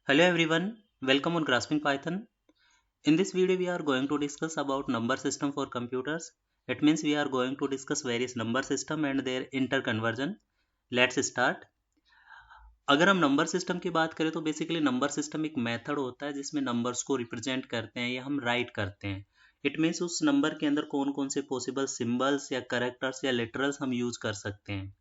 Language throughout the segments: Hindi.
Hello everyone, welcome on Grasping Python. In this video we are going to discuss about number system for computers. It means we are going to discuss various number system and their interconversion. Let's start. अगर हम नंबर सिस्टम की बात करें तो बेसिकली नंबर सिस्टम एक मेथड होता है जिसमें नंबर्स को रिप्रेजेंट करते हैं या हम राइट करते हैं. इट मीन्स उस नंबर के अंदर कौन कौन से पॉसिबल सिंबल्स या कैरेक्टर्स या लिटरल्स हम यूज कर सकते हैं.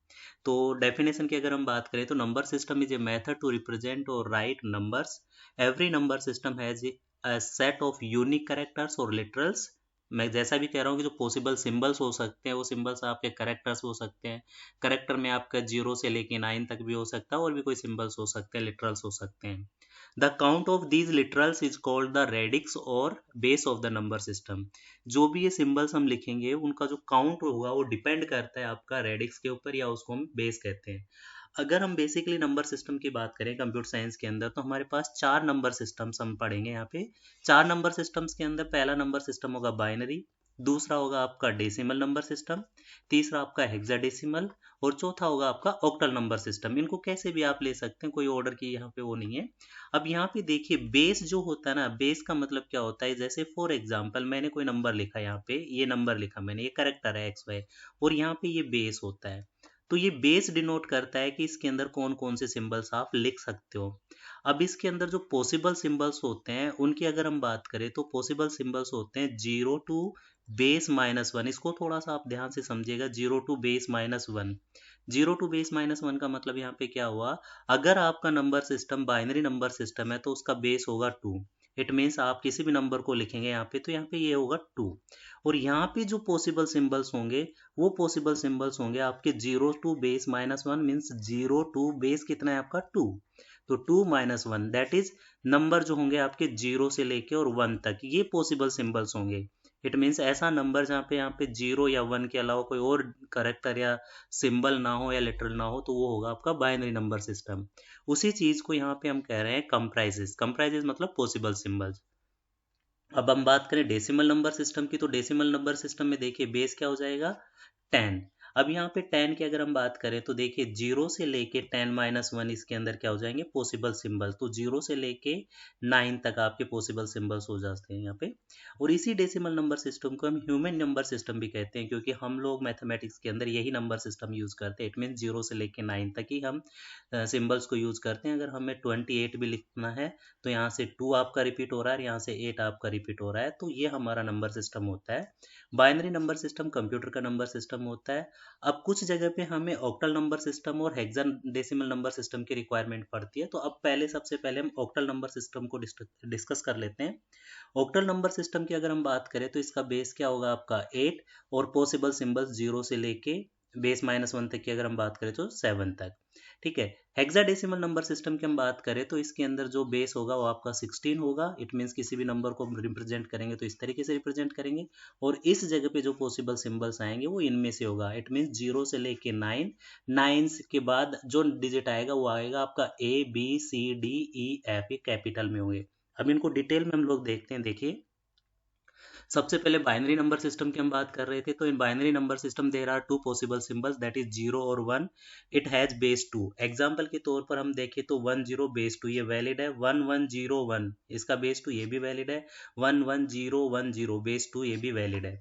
तो डेफिनेशन की अगर हम बात करें तो number system is a method to represent और write numbers. Every number system has a set of unique characters और literals. मैं जैसा भी कह रहा हूँ कि जो पॉसिबल सिंबल्स हो सकते हैं वो सिंबल्स आपके करेक्टर्स हो सकते हैं. करेक्टर में आपका 0 से लेके 9 तक भी हो सकता है और भी कोई सिंबल्स हो सकते हैं, लिटरल्स हो सकते हैं. The count of these literals is called the radix और base of the number system. जो भी ये सिंबल्स हम लिखेंगे उनका जो काउंट होगा वो डिपेंड करता है आपका रेडिक्स के ऊपर या उसको हम बेस कहते हैं. अगर हम बेसिकली नंबर सिस्टम की बात करें कंप्यूटर साइंस के अंदर तो हमारे पास 4 नंबर सिस्टम्स हम पढ़ेंगे यहाँ पे. 4 नंबर सिस्टम्स के अंदर पहला नंबर सिस्टम होगा बाइनरी, दूसरा होगा आपका डेसिमल नंबर सिस्टम, तीसरा आपका हेक्साडेसिमल और चौथा होगा आपका ऑक्टल नंबर सिस्टम. इनको कैसे भी आप ले सकते हैं, कोई ऑर्डर की यहाँ पे वो नहीं है. अब यहाँ पे देखिए बेस जो होता है ना, बेस का मतलब क्या होता है, जैसे फॉर एग्जांपल मैंने कोई नंबर लिखा, यहाँ पे ये नंबर लिखा मैंने, ये करेक्टर है XY और यहाँ पे ये बेस होता है. तो ये बेस डिनोट करता है कि इसके अंदर कौन कौन से सिंबल्स आप लिख सकते हो. अब इसके अंदर जो पॉसिबल सिंबल्स होते हैं उनकी अगर हम बात करें तो पॉसिबल सिंबल्स होते हैं 0 to बेस -1. इसको थोड़ा सा आप ध्यान से समझिएगा. 0 to बेस -1. 0 to बेस-1 का मतलब यहाँ पे क्या हुआ, अगर आपका number system binary number system है तो उसका बेस होगा 2. इट मीन्स आप किसी भी नंबर को लिखेंगे यहाँ पे तो यहाँ पे ये होगा 2. और यहाँ पे जो पॉसिबल सिंबल्स होंगे वो पॉसिबल सिंबल्स होंगे आपके 0 to बेस-1 मीन्स 0 to बेस कितना है आपका 2. तो 2 - 1 दैट इज नंबर जो होंगे आपके 0 से लेके और 1 तक, ये पॉसिबल सिंबल्स होंगे. इट मीन्स ऐसा नंबर जहाँ पे यहाँ पे 0 या 1 के अलावा कोई और करेक्टर या सिंबल ना हो या लेटर ना हो तो वो होगा आपका बाइनरी नंबर सिस्टम. उसी चीज को यहाँ पे हम कह रहे हैं कंप्राइजेस. कंप्राइजेस मतलब पॉसिबल सिंबल्स. अब हम बात करें डेसिमल नंबर सिस्टम की तो डेसिमल नंबर सिस्टम में देखिए बेस क्या हो जाएगा 10. अब यहाँ पे 10 की अगर हम बात करें तो देखिए 0 से लेके 10 - 1 इसके अंदर क्या हो जाएंगे पॉसिबल सिंबल. तो 0 से लेके 9 तक आपके पॉसिबल सिंबल्स हो जाते हैं यहाँ पे. और इसी डेसिमल नंबर सिस्टम को हम ह्यूमन नंबर सिस्टम भी कहते हैं क्योंकि हम लोग मैथमेटिक्स के अंदर यही नंबर सिस्टम यूज करते हैं. इट मीन 0 से लेके 9 तक ही हम सिंबल्स को यूज करते हैं. अगर हमें 28 भी लिखना है तो यहाँ से 2 आपका रिपीट हो रहा है, यहाँ से 8 आपका रिपीट हो रहा है. तो ये हमारा नंबर सिस्टम होता है. बाइनरी नंबर सिस्टम कंप्यूटर का नंबर सिस्टम होता है. अब कुछ जगह पे हमें ऑक्टल नंबर सिस्टम और हेक्साडेसिमल नंबर सिस्टम की रिक्वायरमेंट पड़ती है. तो अब सबसे पहले हम ऑक्टल नंबर सिस्टम को डिस्कस कर लेते हैं. ऑक्टल नंबर सिस्टम की अगर हम बात करें तो इसका बेस क्या होगा आपका 8 और पॉसिबल सिंबल्स 0 से लेके बेस-1 तक की अगर हम बात करें तो 7 तक. ठीक है. हेक्साडेसिमल नंबर सिस्टम की हम बात करें तो इसके अंदर जो बेस होगा वो आपका 16 होगा. इट मीन्स किसी भी नंबर को हम रिप्रेजेंट करेंगे तो इस तरीके से रिप्रेजेंट करेंगे और इस जगह पे जो पॉसिबल सिंबल्स आएंगे वो इनमें से होगा. इट मीन्स 0 से लेके 9, 9 के बाद जो डिजिट आएगा वो आएगा आपका ABCDEF, ये कैपिटल में होंगे. अब इनको डिटेल में हम लोग देखते हैं. देखिए सबसे पहले बाइनरी नंबर सिस्टम की हम बात कर रहे थे तो in binary number system there are 2 possible symbols that is 0 और 1. It has base 2. एग्जांपल के तौर पर हम देखें तो 10 बेस 2 ये वैलिड है. 1101 इसका बेस 2 ये भी वैलिड है. 11010 बेस 2 ये भी वैलिड है.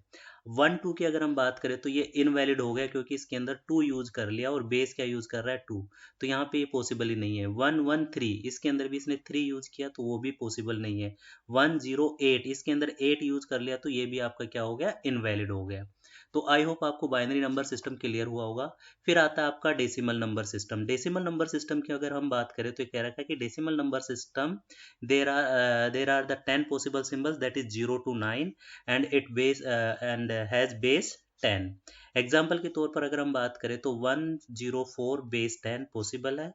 1 2 की अगर हम बात करें तो ये इनवैलिड हो गया क्योंकि इसके अंदर 2 यूज कर लिया और बेस क्या यूज कर रहा है 2. तो यहाँ पे ये पॉसिबल ही नहीं है. 113 इसके अंदर भी इसने 3 यूज किया तो वो भी पॉसिबल नहीं है. 108 इसके अंदर 8 यूज कर लिया तो ये भी आपका क्या हो गया इनवैलिड हो गया. तो आई होप आपको बाइनरी नंबर सिस्टम क्लियर हुआ होगा. फिर आता है आपका decimal number system. Decimal number system की अगर हम बात करें तो ये कह रखा है कि decimal number system there are the 10 possible symbols that is 0 to 9 and it base and has base 10. Example के तौर पर अगर हम बात करें तो 104 बेस 10 पॉसिबल है.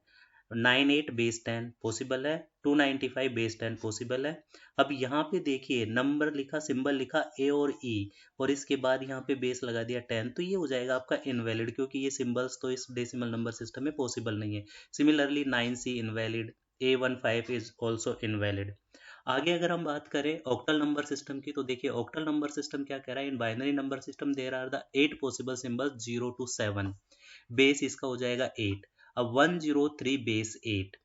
98 बेस 10 पॉसिबल है. 295 बेस 10 पॉसिबल है. अब यहाँ पे देखिए नंबर लिखा, सिंबल लिखा ए और ई और इसके बाद यहाँ पे बेस लगा दिया 10 तो ये हो जाएगा आपका इनवैलिड क्योंकि ये सिंबल्स तो इस डेसिमल नंबर सिस्टम में पॉसिबल नहीं है. Similarly 9C invalid, A15 is also invalid. आगे अगर हम बात करें ऑक्टल नंबर सिस्टम की तो देखिए ऑक्टल नंबर सिस्टम क्या कह रहा है. In binary number system there are the 8 possible symbols 0 to 7. Base इसका हो जाएगा 8. अब 103 बेस 8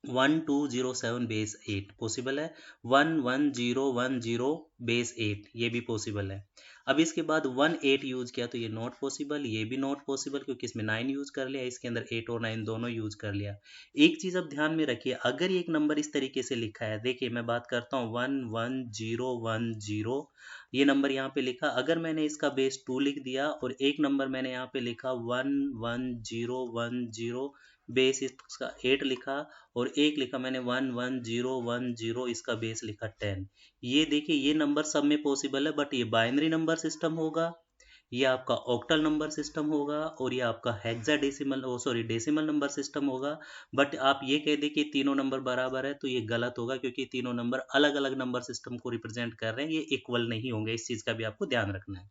1207 बेस 8 पॉसिबल है, 11010 बेस 8 ये भी पॉसिबल है। अब इसके बाद 18 यूज किया तो ये नॉट पॉसिबल, ये भी नॉट पॉसिबल क्योंकि इसमें 9 यूज कर लिया, इसके अंदर 8 और 9 दोनों यूज कर लिया। एक चीज अब ध्यान में रखिए, अगर ये एक नंबर इस तरीके से लिखा है, देखिए मैं बात करता हूँ 11010 ये नंबर यहाँ पे लिखा, अगर मैंने इसका बेस 2 लिख दिया और एक नंबर मैंने यहाँ पे लिखा 11010 बेस इसका 8 लिखा और एक लिखा मैंने 11010 इसका बेस लिखा 10, ये देखिए ये नंबर सब में पॉसिबल है, बट ये बाइनरी नंबर सिस्टम होगा, ये आपका ऑक्टल नंबर सिस्टम होगा और ये आपका हेक्साडेसिमल डेसिमल नंबर सिस्टम होगा। बट आप ये कह दें कि तीनों नंबर बराबर है तो ये गलत होगा, क्योंकि तीनों नंबर अलग अलग नंबर सिस्टम को रिप्रेजेंट कर रहे हैं, ये इक्वल नहीं होंगे, इस चीज़ का भी आपको ध्यान रखना है।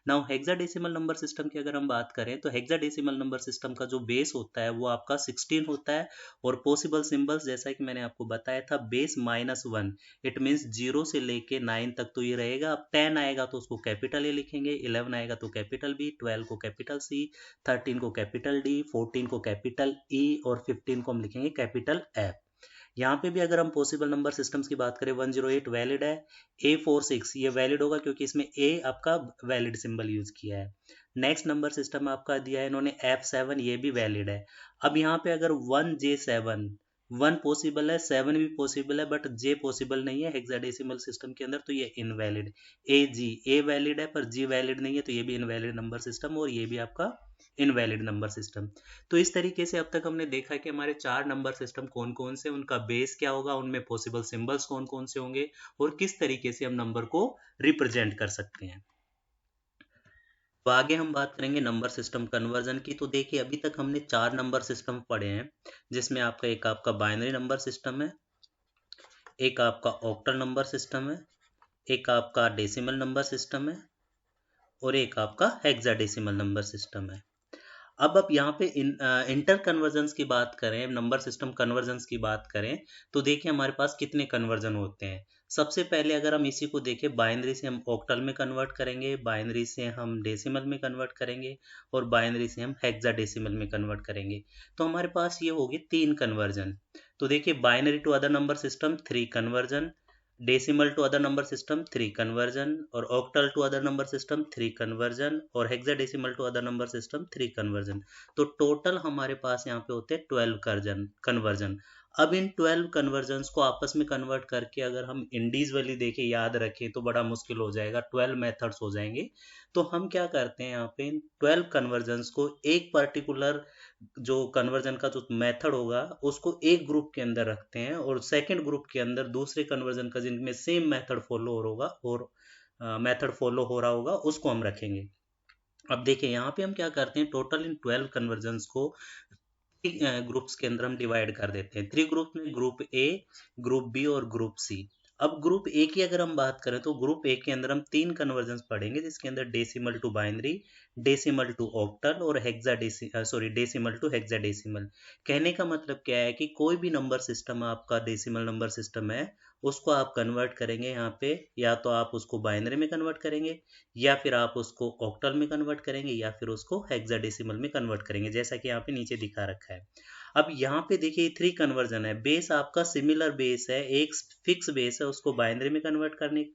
नाउ हेक्साडेसिमल नंबर सिस्टम की अगर हम बात करें तो हेक्साडेसिमल नंबर सिस्टम का जो बेस होता है वो आपका 16 होता है, और पॉसिबल सिंबल्स जैसा कि मैंने आपको बताया था, बेस -1 इट मीन्स 0 से लेके 9 तक तो ये रहेगा। अब 10 आएगा तो उसको कैपिटल ए लिखेंगे, 11 आएगा तो कैपिटल बी, 12 को कैपिटल सी, 13 को कैपिटल डी, 14 को कैपिटल ई और 15 को हम लिखेंगे कैपिटल एफ। यहाँ पे भी अगर हम पॉसिबल नंबर सिस्टम्स की बात करें 108 वैलिड है, A46 ये वैलिड होगा क्योंकि इसमें A आपका वैलिड सिंबल यूज किया है। नेक्स्ट नंबर सिस्टम आपका दिया है इन्होंने F7 ये भी वैलिड है। अब यहाँ पे अगर 1J7 1 पॉसिबल है, 7 भी पॉसिबल है, बट J पॉसिबल नहीं है हेक्साडेसिमल सिस्टम के अंदर, तो ये इनवैलिड। A वैलिड है पर G वैलिड नहीं है, तो ये भी इनवैलिड नंबर सिस्टम और ये भी आपका इनवैलिड नंबर सिस्टम। तो इस तरीके से अब तक हमने देखा कि हमारे 4 नंबर सिस्टम कौन कौन से, उनका बेस क्या होगा, उनमें पॉसिबल सिंबल्स कौन कौन से होंगे और किस तरीके से हम नंबर को रिप्रेजेंट कर सकते हैं। तो आगे हम बात करेंगे नंबर सिस्टम कन्वर्जन की। तो देखिए अभी तक हमने 4 नंबर सिस्टम पढ़े हैं, जिसमें आपका बाइनरी नंबर सिस्टम है, एक आपका ऑक्टल नंबर सिस्टम है, एक आपका डेसिमल नंबर सिस्टम है और एक आपका हेक्साडेसिमल नंबर सिस्टम है। अब आप यहाँ पे इंटर कन्वर्जन्स की बात करें, नंबर सिस्टम कन्वर्जन्स की बात करें, तो देखिए हमारे पास कितने कन्वर्जन होते हैं। सबसे पहले अगर हम इसी को देखें, बाइनरी से हम ऑक्टल में कन्वर्ट करेंगे, बाइनरी से हम डेसिमल में कन्वर्ट करेंगे और बाइनरी से हम हेक्साडेसिमल में कन्वर्ट करेंगे। तो हमारे पास ये हो गए 3 कन्वर्जन। तो देखिए binary to other number system 3 conversion, decimal to other number system 3 conversion और octal to other number system 3 conversion और hexadecimal to other number system 3 conversion. तो टोटल हमारे पास यहाँ पे होते हैं 12 कन्वर्जन। अब इन 12 कन्वर्जन्स को आपस में कन्वर्ट करके अगर हम इंडिविजुअली देखें, याद रखें तो बड़ा मुश्किल हो जाएगा, 12 मेथड्स हो जाएंगे। तो हम क्या करते हैं, यहाँ पे इन 12 कन्वर्जन्स को एक पर्टिकुलर जो कन्वर्जन का जो मेथड होगा उसको एक ग्रुप के अंदर रखते हैं और सेकंड ग्रुप के अंदर दूसरे कन्वर्जन का जिनमें सेम मेथड फॉलो होगा और मेथड फॉलो हो रहा होगा उसको हम रखेंगे। अब देखिए यहाँ पे हम क्या करते हैं, टोटल इन 12 कन्वर्जन्स को ग्रुप्स के अंदर हम डिवाइड कर देते हैं। 3 ग्रुप में, ग्रुप ए, ग्रुप बी और ग्रुप सी। अब ग्रुप ए की अगर हम बात करें तो ग्रुप ए के अंदर हम 3 कन्वर्जन्स पढ़ेंगे, जिसके अंदर decimal to binary, decimal to octal और डेसिमल टू हेक्साडेसिमल। कहने का मतलब क्या है कि कोई भी नंबर सिस्टम आपका डेसिमल नंबर सिस्टम है, उसको आप कन्वर्ट करेंगे यहाँ पे, या तो आप उसको बाइनरी में कन्वर्ट करेंगे या फिर आप उसको ऑक्टल में कन्वर्ट करेंगे या फिर उसको हेक्साडेसिमल में कन्वर्ट करेंगे, जैसा कि यहाँ पे नीचे दिखा रखा है। अब यहाँ पे देखिए 3 कन्वर्जन है, बेस आपका सिमिलर बेस है, एक फिक्स बेस है, उसको बाइनरी में कन्वर्ट करने,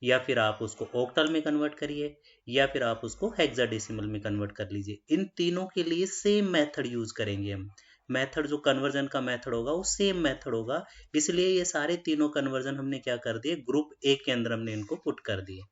या फिर आप उसको ऑक्टल में कन्वर्ट करिए या फिर आप उसको हेक्साडेसिमल में कन्वर्ट कर लीजिए। इन तीनों के लिए सेम मेथड यूज करेंगे हम, मेथड जो कन्वर्जन का मेथड होगा वो सेम मेथड होगा, इसलिए ये सारे तीनों कन्वर्जन हमने क्या कर दिए, ग्रुप ए के अंदर हमने इनको पुट कर दिए।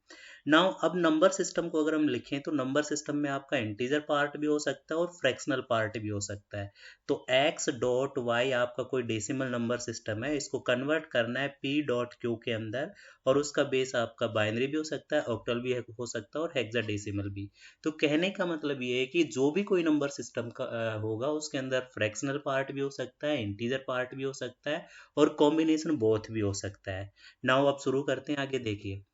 नाउ अब नंबर सिस्टम को अगर हम लिखें तो नंबर सिस्टम में आपका इंटीजर पार्ट भी हो सकता है और फ्रैक्शनल पार्ट भी हो सकता है। तो x डॉट वाई आपका कोई डेसिमल नंबर सिस्टम है, इसको कन्वर्ट करना है p डॉट q के अंदर, और उसका बेस आपका बाइनरी भी हो सकता है, ऑक्टल भी हो सकता है और हेक्साडेसिमल भी। तो कहने का मतलब ये है कि जो भी कोई नंबर सिस्टम का होगा उसके अंदर फ्रैक्शनल पार्ट भी हो सकता है, इंटीजर पार्ट भी हो सकता है और कॉम्बिनेशन बोथ भी हो सकता है। नाउ अब शुरू करते हैं, आगे देखिए।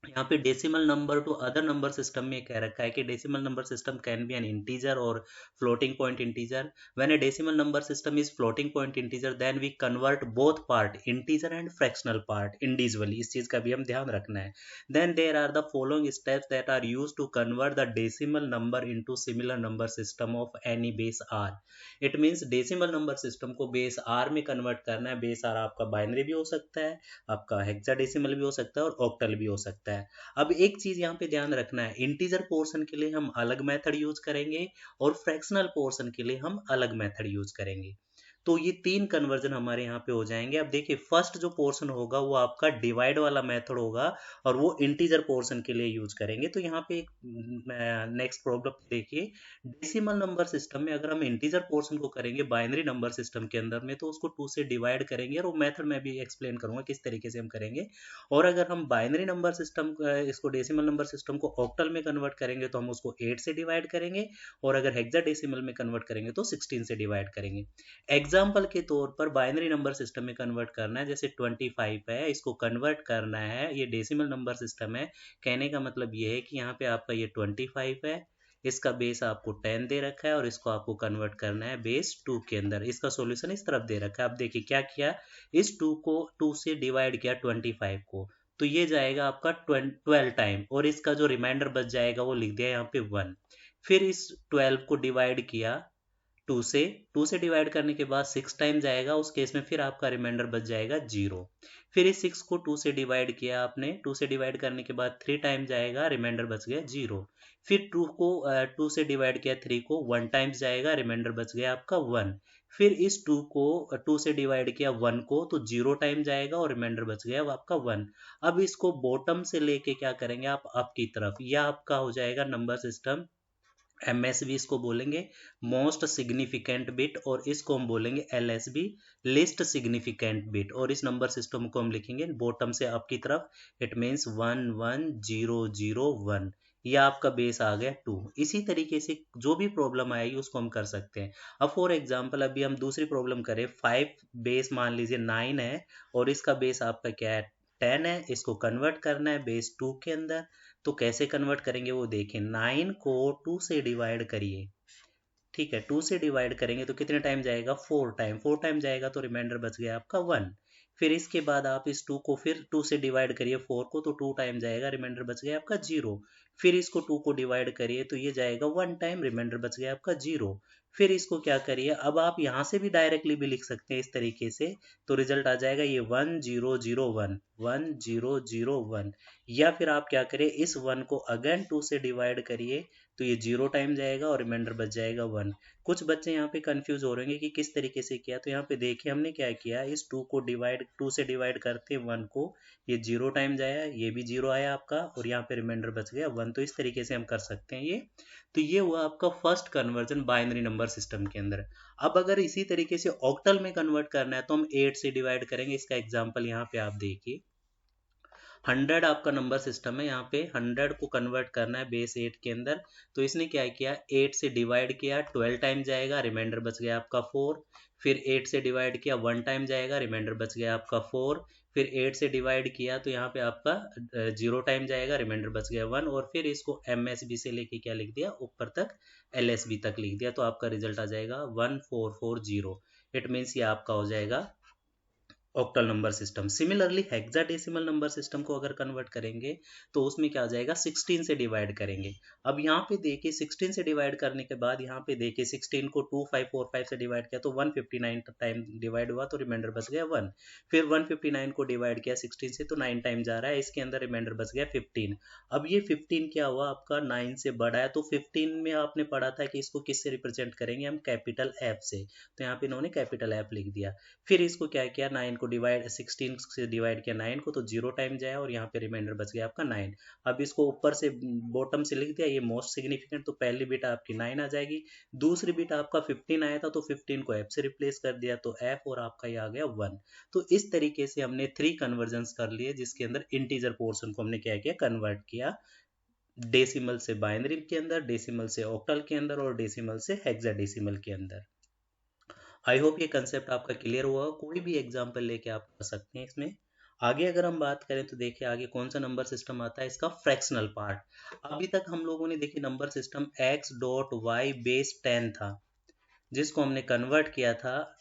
यहाँ पे decimal number to other number system में कह रखा है कि decimal number system can be an integer और floating point integer. When a decimal number system is floating point integer then we convert both part integer and fractional part individually. इस चीज का भी हम ध्यान रखना है। Then there are the following steps that are used to convert the decimal number into similar number system of any base r. It means decimal number system को बेस आर में कन्वर्ट करना है। बेस आर आपका बाइनरी भी हो सकता है, आपका हेक्साडेसिमल भी हो सकता है और ऑक्टल भी हो सकता है। अब एक चीज यहाँ पे ध्यान रखना है, इंटीजर पोर्शन के लिए हम अलग मेथड यूज करेंगे और फ्रैक्शनल पोर्शन के लिए हम अलग मेथड यूज करेंगे। तो ये तीन कन्वर्जन हमारे यहाँ पे हो जाएंगे। अब देखिए फर्स्ट जो पोर्शन होगा वो आपका डिवाइड वाला मेथड होगा और वो इंटीजर पोर्शन के लिए यूज करेंगे। तो यहाँ पे एक नेक्स्ट प्रॉब्लम देखिए, डेसिमल नंबर सिस्टम में अगर हम इंटीजर पोर्शन को करेंगे बाइनरी नंबर सिस्टम के अंदर में तो उसको 2 से डिवाइड करेंगे और वो मेथड मैं भी एक्सप्लेन करूंगा किस तरीके से हम करेंगे। और अगर हम बाइनरी नंबर सिस्टम इसको डेसिमल नंबर सिस्टम को ऑक्टल में कन्वर्ट करेंगे तो हम उसको 8 से डिवाइड करेंगे और अगर हेक्साडेसिमल में कन्वर्ट करेंगे तो 16 से डिवाइड करेंगे। एग्जाम्पल के तौर पर बाइनरी नंबर सिस्टम में कन्वर्ट करना है, जैसे 25 है, इसको कन्वर्ट करना है, ये डेसिमल नंबर सिस्टम है। कहने का मतलब ये है कि यहाँ पे आपका ये 25 है, इसका बेस आपको 10 दे रखा है और इसको आपको कन्वर्ट करना है बेस 2 के अंदर। इसका सॉल्यूशन इस तरफ दे रखा है। आप देखिए क्या किया, इस 2 को 2 से डिवाइड किया 25 को, तो ये जाएगा आपका 12 टाइम और इसका जो रिमाइंडर बच जाएगा वो लिख दिया यहाँ पे 1। फिर इस 12 को डिवाइड किया 2 से, 2 से डिवाइड करने के बाद 6 टाइम जाएगा, उस केस में फिर आपका रिमाइंडर बच जाएगा 0। फिर इस 6 को 2 से डिवाइड किया आपने, 2 से डिवाइड करने के बाद 3 टाइम जाएगा, रिमाइंडर बच गया 0। फिर 2 को 2 से डिवाइड किया 3 को, 1 टाइम्स जाएगा, रिमाइंडर बच गया आपका 1। फिर इस 2 को 2 से डिवाइड किया 1 को, तो 0 टाइम जाएगा और रिमाइंडर बच गया आपका 1। अब इसको बॉटम से लेके क्या करेंगे आप अप की तरफ, यह आपका हो जाएगा नंबर सिस्टम MSB इसको बोलेंगे, मोस्ट सिग्निफिकेंट बिट, और इसको हम बोलेंगे LSB, लिस्ट सिग्निफिकेंट बिट। और इस नंबर सिस्टम को हम लिखेंगे बॉटम से अप की तरफ। It means 1 1 0 0 1। यह आपका बेस आ गया 2। इसी तरीके से जो भी प्रॉब्लम आएगी उसको हम कर सकते हैं। अब फॉर एग्जांपल अभी हम दूसरी प्रॉब्लम करें, 5 बेस मान लीजिए 9 है और इसका बेस आपका क्या है 10 है, इसको कन्वर्ट करना है बेस 2 के अंदर। तो कैसे कन्वर्ट करेंगे वो देखें, 9 को 2 से डिवाइड करिए, ठीक है, 2 से डिवाइड करेंगे तो कितने टाइम जाएगा 4 टाइम, 4 टाइम जाएगा तो रिमाइंडर बच गया आपका 1। फिर इसके बाद आप इस 2 को फिर 2 से डिवाइड करिए 4 को, तो 2 टाइम जाएगा, रिमाइंडर बच गया आपका 0। फिर इसको 2 को डिवाइड करिए तो ये जाएगा 1 टाइम, रिमाइंडर बच गया आपका 0। फिर इसको क्या करिए, अब आप यहाँ से भी डायरेक्टली भी लिख सकते हैं इस तरीके से, तो रिजल्ट आ जाएगा ये 1 0 0 1 1 0 0 1। या फिर आप क्या करिए, इस 1 को अगेन 2 से डिवाइड करिए तो ये 0 टाइम जाएगा और रिमाइंडर बच जाएगा 1। कुछ बच्चे यहाँ पे कंफ्यूज हो रहे हैं कि किस तरीके से किया, तो यहाँ पे देखिए हमने क्या किया, इस 2 को डिवाइड 2 से डिवाइड करते 1 को, ये 0 टाइम जाया, ये भी 0 आया आपका और यहाँ पे रिमाइंडर बच गया 1। तो इस तरीके से हम कर सकते हैं ये। तो ये हुआ आपका first conversion binary number system के अंदर। अब अगर इसी तरीके से ऑक्टल में कन्वर्ट करना है तो हम 8 से डिवाइड करेंगे। इसका एग्जाम्पल यहाँ पे आप देखिए, 100 आपका नंबर सिस्टम है, यहाँ पे 100 को कन्वर्ट करना है बेस 8 के अंदर। तो इसने क्या किया, 8 से डिवाइड किया, 12 टाइम जाएगा, रिमाइंडर बच गया आपका 4। फिर 8 से डिवाइड किया, 1 टाइम जाएगा, रिमाइंडर बच गया आपका 4। फिर 8 से डिवाइड किया तो यहाँ पे आपका 0 टाइम जाएगा, रिमाइंडर बच गया 1। और फिर इसको MSB से लेके क्या लिख दिया ऊपर तक, LSB तक लिख दिया, तो आपका रिजल्ट आ जाएगा 1440। इट मीन्स ये आपका हो जाएगा octal number system. Similarly hexadecimal number system को अगर कन्वर्ट करेंगे तो उसमें क्या आ जाएगा, 16 से डिवाइड करेंगे। अब यहाँ पे देखिए 16 से डिवाइड करने के बाद यहाँ पे देखिए 16 को 2545 से डिवाइड किया तो 159 टाइम डिवाइड हुआ तो रिमाइंडर बच गया 1। फिर 159 को डिवाइड किया 16 से तो 9 टाइम जा रहा है, इसके अंदर रिमाइंडर बच गया 15। अब ये 15 क्या हुआ आपका 9 से बड़ा है, तो 15 में आपने पढ़ा था कि इसको किससे रिप्रेजेंट करेंगे हम, कैपिटल F से, तो यहाँ पे इन्होंने कैपिटल F लिख दिया। फिर इसको क्या किया, 9 को डिवाइड 16 से डिवाइड किया 9 को, तो 0 टाइम जाया और यहाँ पे रिमाइंडर बच गया आपका 9। अब इसको ऊपर से बॉटम से लिख दिया, ये मोस्ट सिग्निफिकेंट, तो पहली बिट आपकी 9 आ जाएगी। दूसरी बिट आपका 15 आया था तो 15 को F से रिप्लेस कर दिया तो F, और आपका ये आ गया 1। तो इस तरीके से हमने 3 कन्वर्जन्स कर लिए जिसके अंदर इंटीजर पोर्शन को हमने क्या किया, कन्वर्ट किया डेसिमल से बाइनरी के अंदर, डेसिमल से ऑक्टल के अंदर और डेसिमल से हेक्साडेसिमल के अंदर। आई होप ये कंसेप्ट आपका क्लियर हुआ। कोई भी एग्जाम्पल लेके आप कर सकते हैं इसमें। आगे अगर हम बात करें तो देखिए आगे कौन सा नंबर सिस्टम आता है, इसका फ्रैक्शनल पार्ट। अभी तक हम लोगों ने देखिए number system x dot y base 10 था, जिसको हमने कन्वर्ट किया था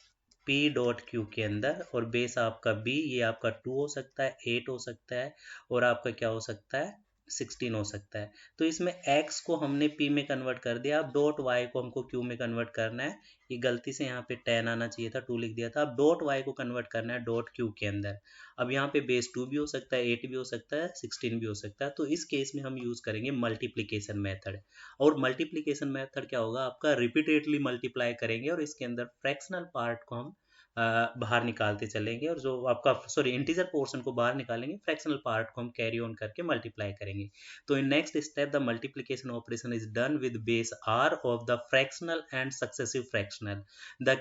p डॉट q के अंदर, और बेस आपका b, ये आपका 2 हो सकता है, 8 हो सकता है, और आपका क्या हो सकता है, 16 हो सकता है। तो इसमें x को हमने p में कन्वर्ट कर दिया, अब डॉट y को हमको q में कन्वर्ट करना है। ये गलती से यहाँ पे 10 आना चाहिए था, 2 लिख दिया था। अब डॉट y को कन्वर्ट करना है डॉट q के अंदर। अब यहाँ पे बेस 2 भी हो सकता है, 8 भी हो सकता है, 16 भी हो सकता है। तो इस केस में हम यूज़ करेंगे मल्टीप्लीकेशन मेथड। और मल्टीप्लीकेशन मेथड क्या होगा, आपका रिपीटेडली मल्टीप्लाई करेंगे और इसके अंदर फ्रैक्शनल पार्ट को हम बाहर निकालते चलेंगे, और जो आपका इंटीजर पोर्शन को बाहर निकालेंगे, फ्रैक्शनल पार्ट को हम कैरी ऑन करके मल्टीप्लाई करेंगे। तो in next step the multiplication operation is done with base r of the fractional and successive fractional. The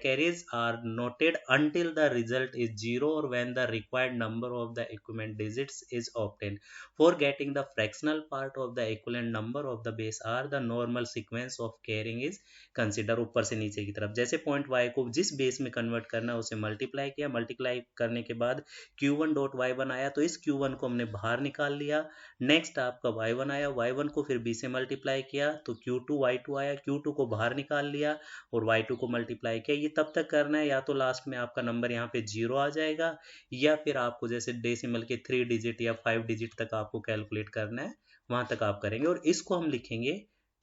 carries are noted until the result is 0 or when the required number of the equivalent digits is obtained. For getting the fractional part of the equivalent number of the base r, the normal sequence of carrying is consider. ऊपर से नीचे की तरफ, जैसे पॉइंट y को जिस बेस में कन्वर्ट करना है उसे मल्टीप्लाई किया, मल्टीप्लाई करने के बाद q1 डॉट y1 आया, तो इस q1 को हमने बाहर निकाल लिया। नेक्स्ट आपका y1 आया, y1 को फिर b से मल्टीप्लाई किया तो q2 y2 आया, q2 को बाहर निकाल लिया और y2 को मल्टीप्लाई किया। ये तब तक करना है या तो लास्ट में आपका नंबर यहाँ पे 0 आ जाएगा, या फिर आपको जैसे डेसिमल के 3 डिजिट या 5 डिजिट तक आपको कैलकुलेट करना है, वहां तक आप करेंगे। और इसको हम लिखेंगे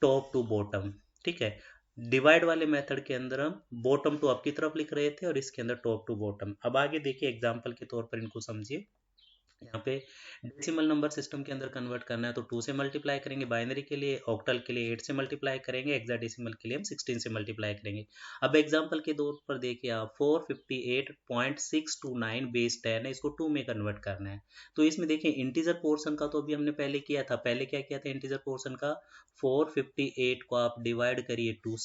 टॉप टू बॉटम। ठीक है, डिवाइड वाले मेथड के अंदर हम बॉटम टू अप की तरफ लिख रहे थे और इसके अंदर टॉप टू बॉटम। अब आगे देखिए एग्जांपल के तौर पर इनको समझिए। यहाँ पे डेसिमल नंबर सिस्टम के अंदर कन्वर्ट करना है तो 2 से मल्टीप्लाई करेंगे, बाइनरी के लिए, ऑक्टल के लिए 8 से मल्टीप्लाई करेंगे, हेक्साडेसिमल के लिए हम 16 से मल्टीप्लाई करेंगे। अब एग्जांपल के तौर पर देखिए आप 458.629 बेस 10 है, इसको 2 में कन्वर्ट करना है। तो इसमें देखिए इंटीजर पोर्शन का तो अभी हमने पहले किया था, पहले क्या किया था इंटीजर पोर्शन का, 458 को आप डिवाइड करिए 2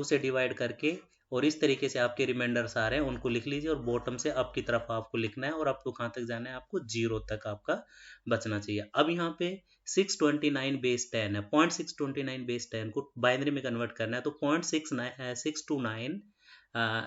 से डिवाइड करके, और इस तरीके से आपके रिमाइंडर्स आ रहे हैं उनको लिख लीजिए, और बॉटम से अप की तरफ आपको लिखना है, और आपको कहाँ तक जाना है, आपको 0 तक आपका बचना चाहिए। अब यहाँ पे 629 बेस 10 है, 0.629 बेस 10 को बाइनरी में कन्वर्ट करना है, तो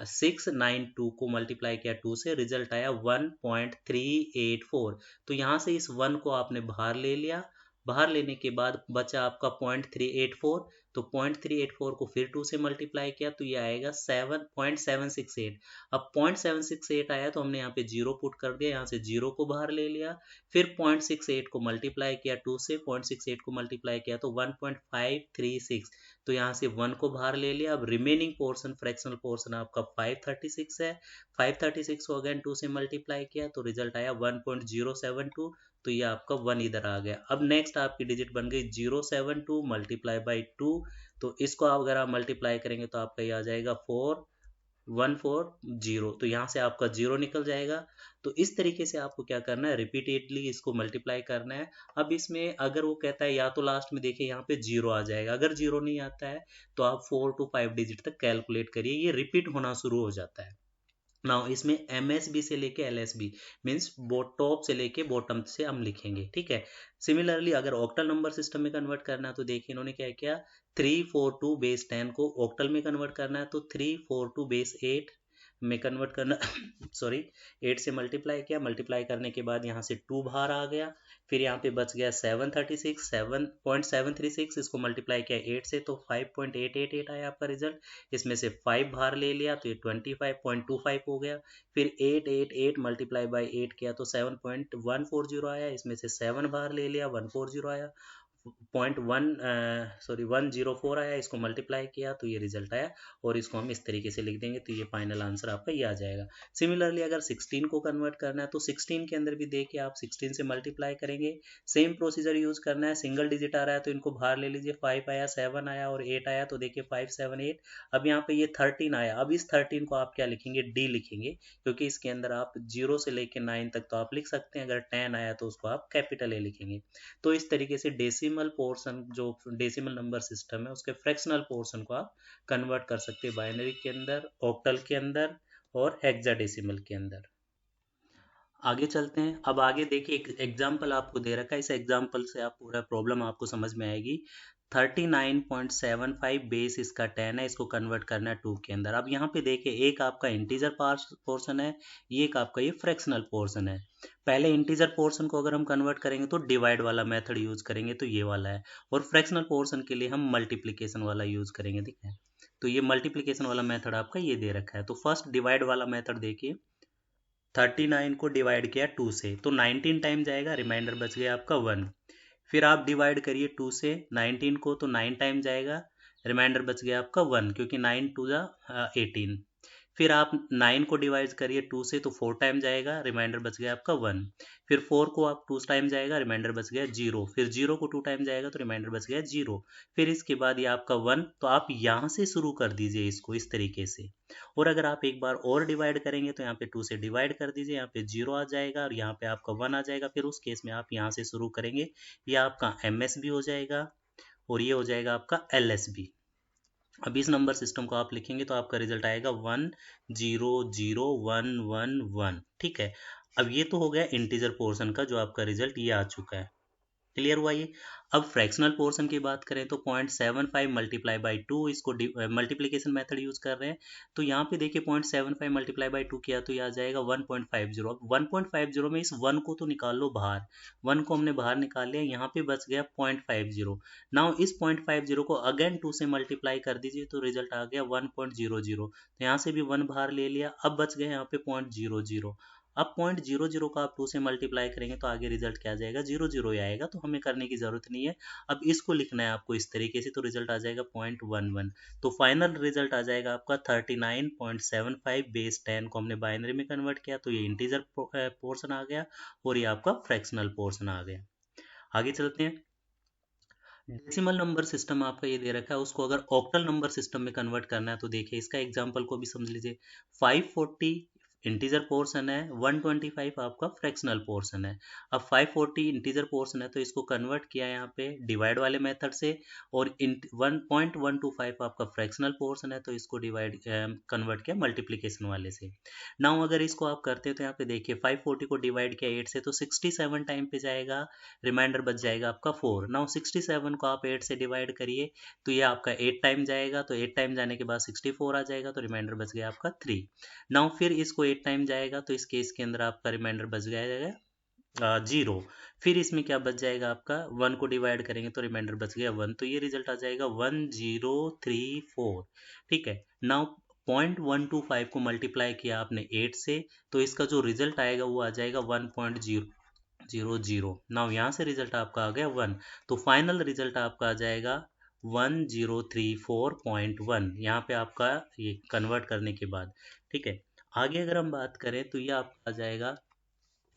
692 को मल्टीप्लाई किया 2 से, रिजल्ट आया 1.384। तो यहाँ से इस 1 को आपने बाहर ले लिया, बाहर लेने के बाद बचा आपका 0.384, तो 0.384 को फिर 2 से मल्टीप्लाई किया तो ये आएगा 7.768। अब 0.768 आया तो हमने यहाँ पे 0 पुट कर दिया, यहाँ से 0 को बाहर ले लिया, फिर 0.68 को मल्टीप्लाई किया 2 से, 0.68 को मल्टीप्लाई किया तो 1.536, तो यहाँ से 1 को बाहर ले लिया। अब रिमेनिंग पोर्शन, फ्रैक्शनल पोर्शन आपका 536 है, 536 को अगेन 2 से मल्टीप्लाई किया तो रिजल्ट आया 1.072, तो ये आपका 1 इधर आ गया। अब नेक्स्ट आपकी डिजिट बन गई 072 मल्टीप्लाई बाई 2, तो इसको अगर आप मल्टीप्लाई करेंगे तो आपका ये आ जाएगा 4140, तो यहाँ से आपका 0 निकल जाएगा। तो इस तरीके से आपको क्या करना है, रिपीटेडली इसको मल्टीप्लाई करना है। अब इसमें अगर वो कहता है या तो लास्ट में देखिए यहाँ पे 0 आ जाएगा, अगर 0 नहीं आता है तो आप 4 to 5 डिजिट तक कैलकुलेट करिए, ये रिपीट होना शुरू हो जाता है। नाउ इसमें MSB से लेके LSB मीन्स टॉप से लेके बॉटम से हम लिखेंगे। ठीक है, सिमिलरली अगर ऑक्टल नंबर सिस्टम में कन्वर्ट करना है तो देखिए इन्होंने क्या किया, 342 बेस 10 को ऑक्टल में कन्वर्ट करना है तो 342 बेस 8 में कन्वर्ट करना सॉरी 8 से मल्टीप्लाई किया, मल्टीप्लाई करने के बाद यहाँ से 2 बाहर आ गया, फिर यहाँ पे बच गया 7.736, इसको मल्टीप्लाई किया 8 से तो 5.888 आया आपका रिजल्ट, इसमें से 5 बाहर ले लिया तो ये 25.25 हो गया, फिर 888 मल्टीप्लाई बाई 8 किया तो 7.140 आया, इसमें से 7 बाहर ले लिया 140 आया, 104 आया, इसको मल्टीप्लाई किया तो ये रिजल्ट आया, और इसको हम इस तरीके से लिख देंगे तो ये फाइनल आंसर आपका ये आ जाएगा। सिमिलरली अगर 16 को कन्वर्ट करना है तो 16 के अंदर भी देखिए आप 16 से मल्टीप्लाई करेंगे, सेम प्रोसीजर यूज करना है, सिंगल डिजिट आ रहा है तो इनको बाहर ले लीजिए, 5 आया, 7 आया और 8 आया, तो देखिए 5 7 8। अब यहाँ पे ये 13 आया, अब इस 13 को आप क्या लिखेंगे, डी लिखेंगे, क्योंकि इसके अंदर आप 0 से लेके 9 तक तो आप लिख सकते हैं, अगर 10 आया तो उसको आप कैपिटल ए लिखेंगे। तो इस तरीके से डेसिमल पोर्शन, जो डेसिमल नंबर सिस्टम है उसके फ्रैक्शनल पोर्शन को आप कन्वर्ट कर सकते हैं बाइनरी के अंदर, ऑक्टल के अंदर और हेक्साडेसिमल के अंदर। आगे चलते हैं। अब आगे देखिए एक एग्जाम्पल आपको दे रखा है, इस एग्जाम्पल से आप पूरा प्रॉब्लम आपको समझ में आएगी। 39.75 बेस इसका 10 है, इसको कन्वर्ट करना है 2 के अंदर। अब यहाँ पे देखिए एक आपका इंटीजर पोर्शन है, ये एक आपका ये फ्रैक्शनल पोर्शन है। पहले इंटीजर पोर्शन को अगर हम कन्वर्ट करेंगे तो डिवाइड वाला मेथड यूज करेंगे, तो ये वाला है, और फ्रैक्शनल पोर्शन के लिए हम मल्टीप्लिकेशन वाला यूज करेंगे, ठीक है। तो ये मल्टीप्लिकेशन वाला मेथड आपका ये दे रखा है। तो फर्स्ट डिवाइड वाला मेथड देखिए, 39 को डिवाइड किया 2 से तो 19 टाइम जाएगा, रिमाइंडर बच गया आपका 1। फिर आप डिवाइड करिए 2 से 19 को तो 9 टाइम जाएगा, रिमाइंडर बच गया आपका 1, क्योंकि 9 टू ज़ा 18। फिर आप 9 को डिवाइड करिए 2 से तो 4 टाइम जाएगा, रिमाइंडर बच गया आपका 1। फिर 4 को आप 2 टाइम जाएगा, रिमाइंडर बच गया 0। फिर 0 को 2 टाइम जाएगा तो रिमाइंडर बच गया 0। फिर इसके बाद ये आपका 1। तो आप यहाँ से शुरू कर दीजिए इसको इस तरीके से। और अगर आप एक बार और डिवाइड करेंगे तो यहाँ पे 2 से डिवाइड कर दीजिए, यहाँ पे 0 आ जाएगा और यहाँ पे आपका 1 आ जाएगा। फिर उस केस में आप यहाँ से शुरू करेंगे, ये आपका MS भी हो जाएगा और ये हो जाएगा आपका LS भी। अब इस नंबर सिस्टम को आप लिखेंगे तो आपका रिजल्ट आएगा 1 0 0 1 1 1, ठीक है। अब ये तो हो गया इंटीजर पोर्शन का, जो आपका रिजल्ट ये आ चुका है, क्लियर हुआ ये। अब फ्रैक्शनल पोर्शन की बात करें तो 0.75 मल्टीप्लाई बाई 2, इसको मल्टीप्लिकेशन मेथड यूज कर रहे हैं। तो यहाँ पे देखिए 0.75 मल्टीप्लाई बाई 2 किया तो ये आ जाएगा 1.50। अब 1.50 में इस 1 को तो निकाल लो बाहर, 1 को हमने बाहर निकाल लिया, यहाँ पे बच गया 0.50। नाउ इस 0.50 को अगेन 2 से मल्टीप्लाई कर दीजिए तो रिजल्ट आ गया 1.00। तो यहाँ से भी 1 बाहर ले लिया, अब बच गए यहाँ पे 0.00। अब 0.00 का आप 2 से मल्टीप्लाई करेंगे तो आगे रिजल्ट क्या आ जाएगा, 0 ही आएगा, तो हमें करने की जरूरत नहीं है। अब इसको लिखना है आपको इस तरीके से, तो रिजल्ट आ जाएगा 0.11। तो फाइनल रिजल्ट आ जाएगा आपका 39.75। बेस 10 को हमने बाइनरी में कन्वर्ट किया तो ये इंटीजर पोर्शन आ गया और ये आपका फ्रैक्शनल पोर्शन आ गया। आगे चलते हैं। डेसिमल नंबर सिस्टम आपका ये दे रखा है, उसको अगर ऑक्टल नंबर सिस्टम में कन्वर्ट करना है तो देखिए इसका एग्जांपल को भी समझ लीजिए। 540 इंटीजर पोर्शन है, 125 आपका फ्रैक्शनल पोर्शन है। अब 540 इंटीजर पोर्शन है तो इसको कन्वर्ट किया यहाँ पे डिवाइड वाले मेथड से, और 1.125 आपका फ्रैक्शनल पोर्शन है तो इसको डिवाइड कन्वर्ट किया मल्टीप्लिकेशन वाले से। नाउ अगर इसको आप करते हैं तो यहाँ पे देखिए 540 को डिवाइड किया 8 से तो 67 टाइम पे जाएगा, रिमाइंडर बच जाएगा आपका 4। नाउ 67 को आप 8 से डिवाइड करिए तो ये आपका 8 टाइम जाएगा, तो 8 टाइम जाने के बाद 64 आ जाएगा, तो रिमाइंडर बच गया आपका 3। नाउ फिर इसको 8 टाइम जाएगा तो इस केस के अंदर आपका रिमाइंडर बच जाएगा 0। फिर इसमें क्या बच जाएगा आपका, 1 को डिवाइड करेंगे तो रिमाइंडर बच गया 1, तो ये रिजल्ट आ जाएगा 1034, ठीक है। नाउ 0.125 को मल्टीप्लाई किया आपने 8 से, तो इसका जो रिजल्ट आएगा वो आ जाएगा 1.000। नाउ यहाँ से रिजल्ट आपका आ गया 1, तो फाइनल रिजल्ट आपका आ जाएगा 1034.1, यहाँ पे आपका ये कन्वर्ट करने के बाद, ठीक है। आगे अगर हम बात करें तो ये आपका आ जाएगा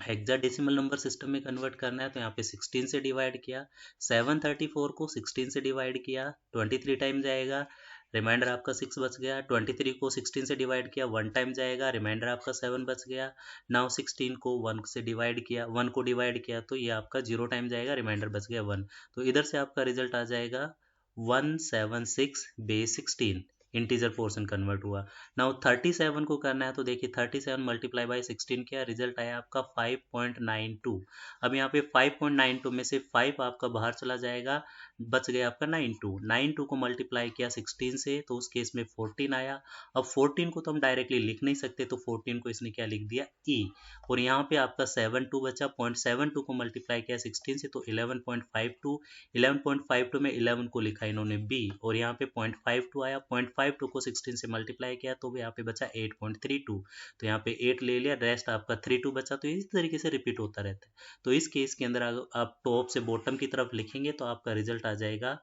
हेक्साडेसिमल नंबर सिस्टम में कन्वर्ट करना है तो यहाँ पे 16 से डिवाइड किया, 734 को 16 से डिवाइड किया 23 टाइम जाएगा, रिमाइंडर आपका 6 बच गया। 23 को 16 से डिवाइड किया 1 टाइम जाएगा, रिमाइंडर आपका 7 बच गया। नाउ 16 को 1 से डिवाइड किया, 1 को डिवाइड किया तो ये आपका 0 टाइम जाएगा, रिमाइंडर बच गया 1। तो इधर से आपका रिजल्ट आ जाएगा 176 बेस 16, इंटीजर पोर्शन कन्वर्ट हुआ। नाउ 37 को करना है तो देखिए 37 मल्टीप्लाई बाई 16 किया, रिजल्ट आया आपका 5.92। अब यहाँ पे 5.92 में से 5 आपका बाहर चला जाएगा, बच गया आपका 92 को मल्टीप्लाई किया 16 से तो उस केस में 14 आया। अब 14 को तो हम डायरेक्टली लिख नहीं सकते तो 14 को इसने क्या लिख दिया ई, और यहाँ पे आपका 72 बचा। 0.72 को मल्टीप्लाई किया 16 से तो 11.52, 11.52 में 11 को लिखा इन्होंने बी, और यहाँ पे 0.52 आया। 0.52 को 16 से मल्टीप्लाई किया तो यहाँ पे बचा 8.32, तो यहाँ पे 8 ले लिया, रेस्ट आपका 32 बचा। तो इस तरीके से रिपीट होता रहता है। तो इस केस के अंदर आप टॉप से बॉटम की तरफ लिखेंगे तो आपका रिजल्ट आ जाएगा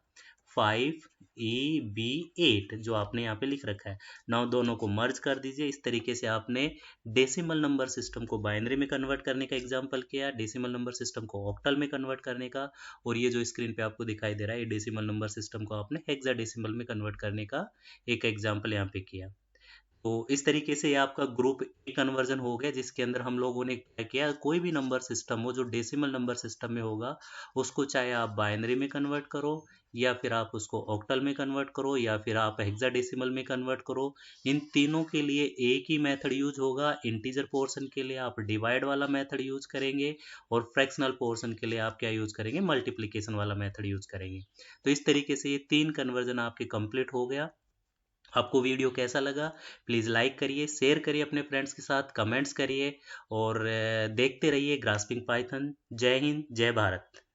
5EB8, जो आपने यहाँ पे लिख रखा है। नाउ दोनों को मर्ज कर दीजिए। इस तरीके से आपने डेसिमल नंबर सिस्टम को बाइनरी में कन्वर्ट करने का एग्जांपल किया, डेसिमल नंबर सिस्टम को ऑक्टल में कन्वर्ट करने का, और ये जो स्क्रीन पे आपको दिखाई दे रहा है ये डेसिमल नंबर सिस्टम को आपने हेक्साडेसिमल में कन्वर्ट करने का एक एग्जांपल यहाँ पे किया। तो इस तरीके से ये आपका ग्रुप ए कन्वर्जन हो गया, जिसके अंदर हम लोगों ने क्या किया, कोई भी नंबर सिस्टम हो जो डेसिमल नंबर सिस्टम में होगा, उसको चाहे आप बाइनरी में कन्वर्ट करो, या फिर आप उसको ऑक्टल में कन्वर्ट करो, या फिर आप हेक्साडेसिमल में कन्वर्ट करो। इन तीनों के लिए एक ही मेथड यूज होगा। इंटीजर पोर्शन के लिए आप डिवाइड वाला मेथड यूज करेंगे, और फ्रैक्शनल पोर्शन के लिए आप क्या यूज करेंगे, मल्टीप्लिकेशन वाला मेथड यूज करेंगे। तो इस तरीके से ये 3 कन्वर्जन आपके कंप्लीट हो गया। आपको वीडियो कैसा लगा, प्लीज़ लाइक करिए, शेयर करिए अपने फ्रेंड्स के साथ, कमेंट्स करिए, और देखते रहिए ग्रास्पिंग पाइथन। जय हिंद, जय भारत।